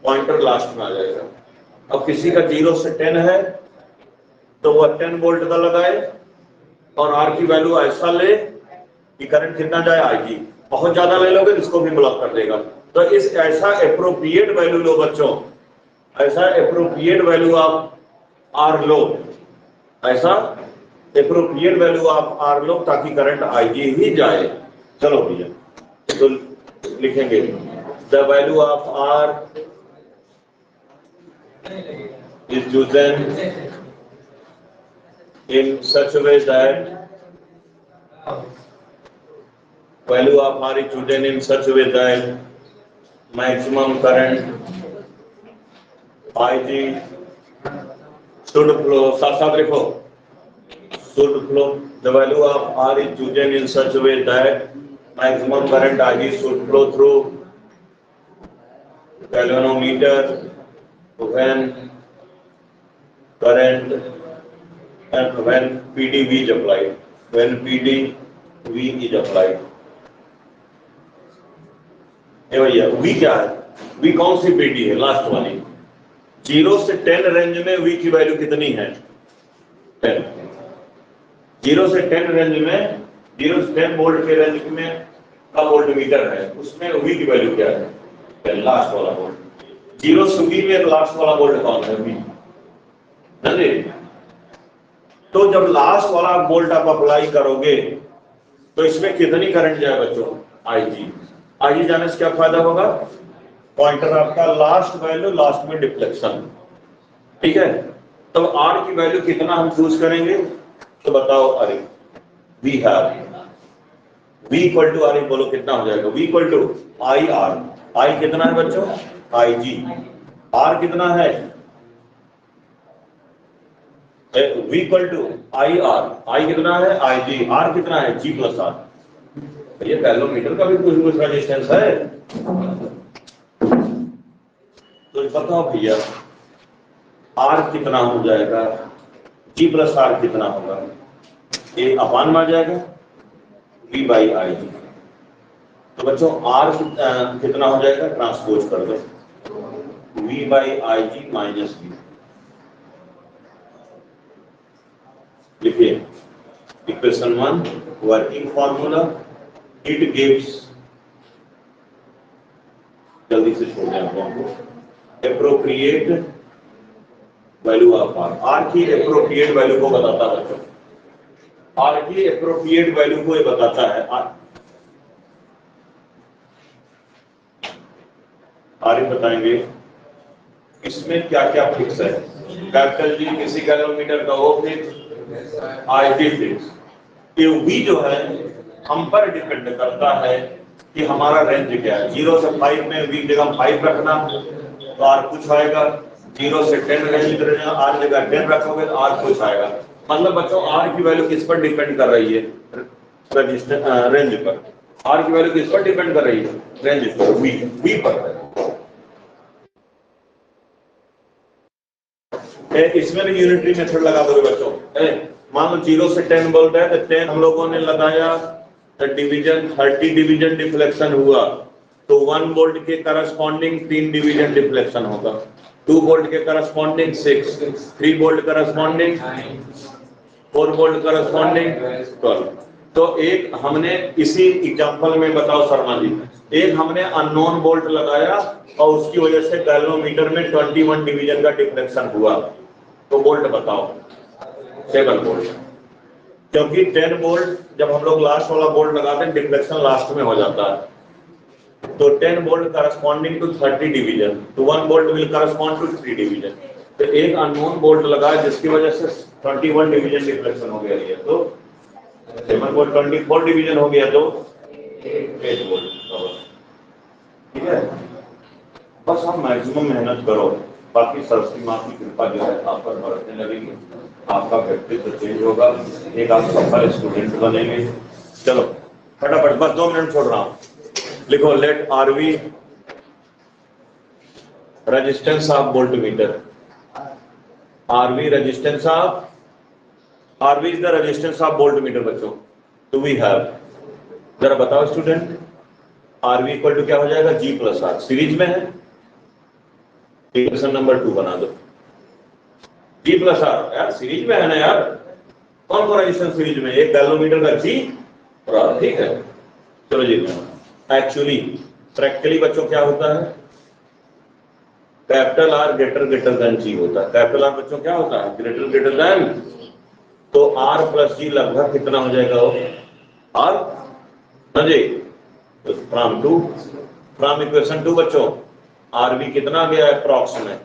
पॉइंटर लास्ट में आ जाएगा। अब किसी का 0 से 10 है तो वह 10 वोल्ट का लगाए और आर की वैल्यू ऐसा ले कि करंट कितना जाए? आईजी। बहुत ज्यादा ले लोगे इसको भी ब्लॉक कर देगा। तो इस ऐसा एप्रोप्रिएट वैल्यू लो बच्चों, ऐसा एप्रोप्रिएट वैल्यू आप आर लो, ऐसा एप्रोप्रिएट वैल्यू आप आर लो ताकि करंट आईजी ही जाए। चलो भैया, तो लिखेंगे the value of R is chosen in such a way that value of R is chosen in such a way that maximum current IG should flow. साथ लिखो, should flow. The value of R is chosen in such a way that maximum current IG should flow through galvanometer when current and when PdV is applied. When PdV is applied. ये भैया V क्या है? V कौन सी PD है? Last वाली। 0 से 10 range में V की वैल्यू कितनी है? 10। 0 से 10 रेंज में, 0 से 10 वोल्ट के रेंज में का वोल्ट मीटर है, उसमें V की वैल्यू क्या है? लास्ट वाला वोल्ट। 0 से V में लास्ट वाला वोल्ट कौन है? V। तो जब लास्ट वाला वोल्ट आप अप्लाई करोगे तो इसमें कितनी करंट जाए बच्चों? आईजी। आईजी जाने से क्या फायदा होगा? पॉइंटर आपका लास्ट वैल्यू, लास्ट में डिफ्लेक्शन। ठीक है, तो आर की वैल्यू कितना हम चूज करेंगे? तो बताओ। अरे V have V equal to R, बोलो कितना हो जाएगा? V equal to I R. I कितना है बच्चों? I G. आर कितना है? V equal to I R. I कितना है? I G. आर कितना है? G plus R. ये गैल्वेनोमीटर का भी कुछ रेजिस्टेंस है, तो बताओ भैया आर कितना हो जाएगा? G प्लस आर कितना होगा? ये अपान में आ जाएगा V बाई आई जी। तो बच्चों आर कितना हो जाएगा? ट्रांसपोज कर दो, V by I G minus V। लिखिए equation 1 working formula. It gives, जल्दी से छोड़ दें आपको, appropriate value of R. R की एप्रोप्रिएट वैल्यू को बताता है बच्चों, आर की एप्रोप्रिएट वैल्यू को ये बताता है। आरिफ बताएंगे इसमें क्या क्या फिक्स है। कैपिटल जी किसी गैलोमीटर का वो फिक्स, आई टी फिक्स। ये वी जो है हम पर डिपेंड करता है कि हमारा रेंज क्या है। 0 से 5 में वी जगह 5 रखना तो आर कुछ आएगा, 0 से 10 रेंज करेगा, आर जगह 10 रखोगे तो आर कुछ आएगा। मतलब बच्चों आर की वैल्यू किस पर डिपेंड कर रही है, रजिस्टर रेंज पर। आर की वैल्यू किस पर डिपेंड कर रही है, रेंज पर, वी पर। इसमें भी यूनिटरी मेथड लगा दोगे बच्चों। मान लो 0 से 10 बोलता है तो 10 हम लोगों ने लगाया तो डिवीजन 30 डिवीजन डिफ्लेक्शन हुआ तो 1 वोल्ट के करस्पॉन्डिंग 3 डिवीजन डिफ्लेक्शन होगा, 2 वोल्ट के corresponding 6, 3 volt corresponding 4 volt corresponding 12। तो एक हमने इसी एग्जांपल में बताओ शर्मा जी, एक हमने अननोन वोल्ट लगाया और उसकी वजह से गैल्वेनोमीटर में 21 डिवीजन का डिफ्लेक्शन हुआ, तो वोल्ट बताओ 7 वोल्ट। क्योंकि 10 वोल्ट जब हम लोग लास्ट वाला वोल्ट लगाते हैं डिफ्लेक्शन लास्ट में हो जाता है, तो 10 वोल्ट करस्पॉन्डिंग टू 30 डिवीजन, तो 1 volt will correspond to 3 division. तो एक अननोन वोल्ट लगा जिसकी वजह से 31 डिवीजन डिफ्लेक्शन हो गया है, तो 7 वोल्ट 24 डिवीजन हो गया तो 8 वोल्ट। ठीक है, बस आप मैक्सिमम मेहनत करो, बाकी सरस्वती माँ की कृपा जो है आप पर बरतने लगेगी, आपका व्यक्तित्व चेंज होगा, एक आप सफल स्टूडेंट बनेंगे। चलो फटाफट, बस 2 मिनट छोड़ रहा हूँ। लिखो let RV resistance of voltmeter, RV resistance of, RV is the resistance of voltmeter बच्चों। टू वी हैव, जरा बताओ स्टूडेंट, आरवी इक्वल टू क्या हो जाएगा, जी प्लस आर, सीरीज में है, इक्वेशन नंबर 2 बना दो। जी प्लस आर यार सीरीज में है ना यार, कौन सा रेजिस्टेंस सीरीज में, एक गैल्वेनोमीटर का जी और आर, ठीक है। चलो जी, एक्चुअली प्रैक्टिकली बच्चों क्या होता है, कैपिटल आर ग्रेटर देन जी होता है। कैपिटल आर बच्चों क्या होता है, ग्रेटर देन, तो आर प्लस जी लगभग कितना हो जाएगा, आर ना जी, तो फ्रॉम इक्वेशन 2 बच्चों आर भी कितना आ गया अप्रॉक्सीमेट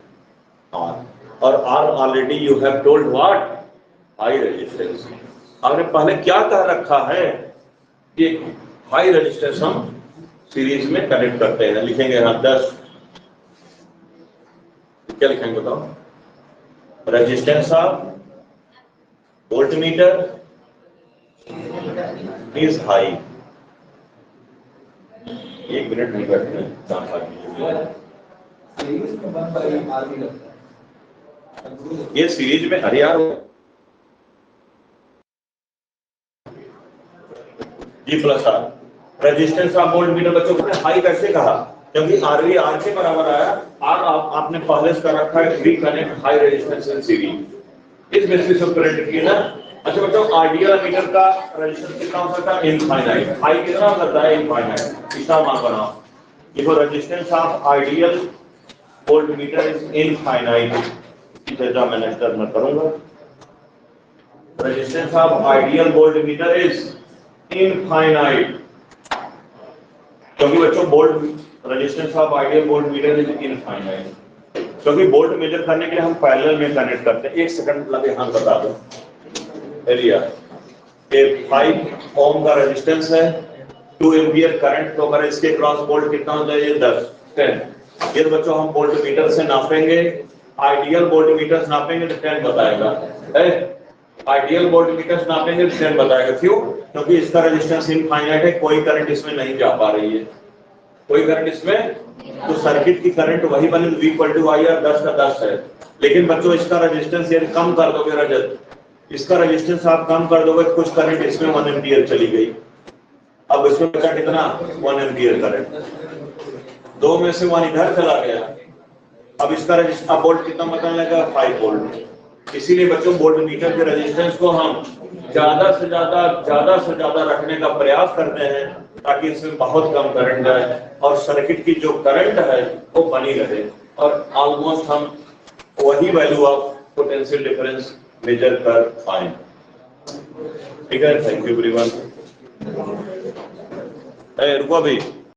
आर, और R already you have told what, high resistance. आपने पहले क्या कह रखा है कि हाई रेजिस्टेंस हम सीरीज में कनेक्ट करते हैं, लिखेंगे यहाँ 10, क्या लिखेंगे बताओ, resistance of voltmeter is high. 1 minute नहीं बैठते, ये सीरीज में, अरे यार G plus R resistance of voltmeter बच्चों को हाई कैसे कहा, क्योंकि आरवी आर के बराबर आया, आर आपने पहले से कर रखा है we connect high resistance in series, इस बेसिस पर करंट की ना। अच्छा बच्चों, आइडियल मीटर का रेजिस्टेंस कितना हो सकता है, इनफाइनाइट। हाई कितना हो सकता है, इनफाइनाइट। इसका मान बनाओ, देखो resistance of ideal voltmeter is infinite, जैसा मैं नेक्स्ट में करूंगा। Resistance of ideal voltmeter is infinite, क्योंकि बच्चों bolt resistance of ideal volt meter is infinite, क्योंकि वोल्ट मेजर करने के लिए हम पैरेलल में कनेक्ट करते हैं। 1 सेकंड लगे, हाँ बता दो एरिया, 5 ओम का रेजिस्टेंस है, 2 एम्पियर करंट फ्लो कर, इसके क्रॉस वोल्ट कितना हो जाए, 10। ये बच्चों हम वोल्ट मीटर से नापेंगे, आइडियल वोल्ट मीटर से नापेंगे तो 10 बताएगा, आइडियल वोल्ट मीटर से नापेंगे तो 10 बताएगा। क्यों, क्योंकि इसका रेजिस्टेंस इनफाइनाइट है, कोई करंट इसमें नहीं जा पा रही है, कोई करंट इसमें, तो सर्किट की करंट वही बने, V इक्वल टू I और 10 का 10 है। लेकिन बच्चों इसका रेजिस्टेंस यदि कम कर दोगे रजत, इसका रेजिस्टेंस आप कम कर दोगे, कुछ करंट इसमें 1 एम्पियर चली गई, अब इसमें बचा कितना, 1 एम्पियर करंट, 2 में से 1 इधर चला गया, अब इसका रेजिस्टेंस, अब वोल्ट कितना बताने लगा, 5 वोल्ट। इसीलिए बच्चों वोल्ट मीटर के रेजिस्टेंस को हम ज्यादा से ज्यादा रखने का प्रयास करते हैं, ताकि इसमें बहुत कम करंट जाए और सर्किट की जो करंट है वो बनी रहे, और ऑलमोस्ट हम वही value of potential difference measure कर पाए। ठीक है, थैंक यू एवरीवन। रुको भाई।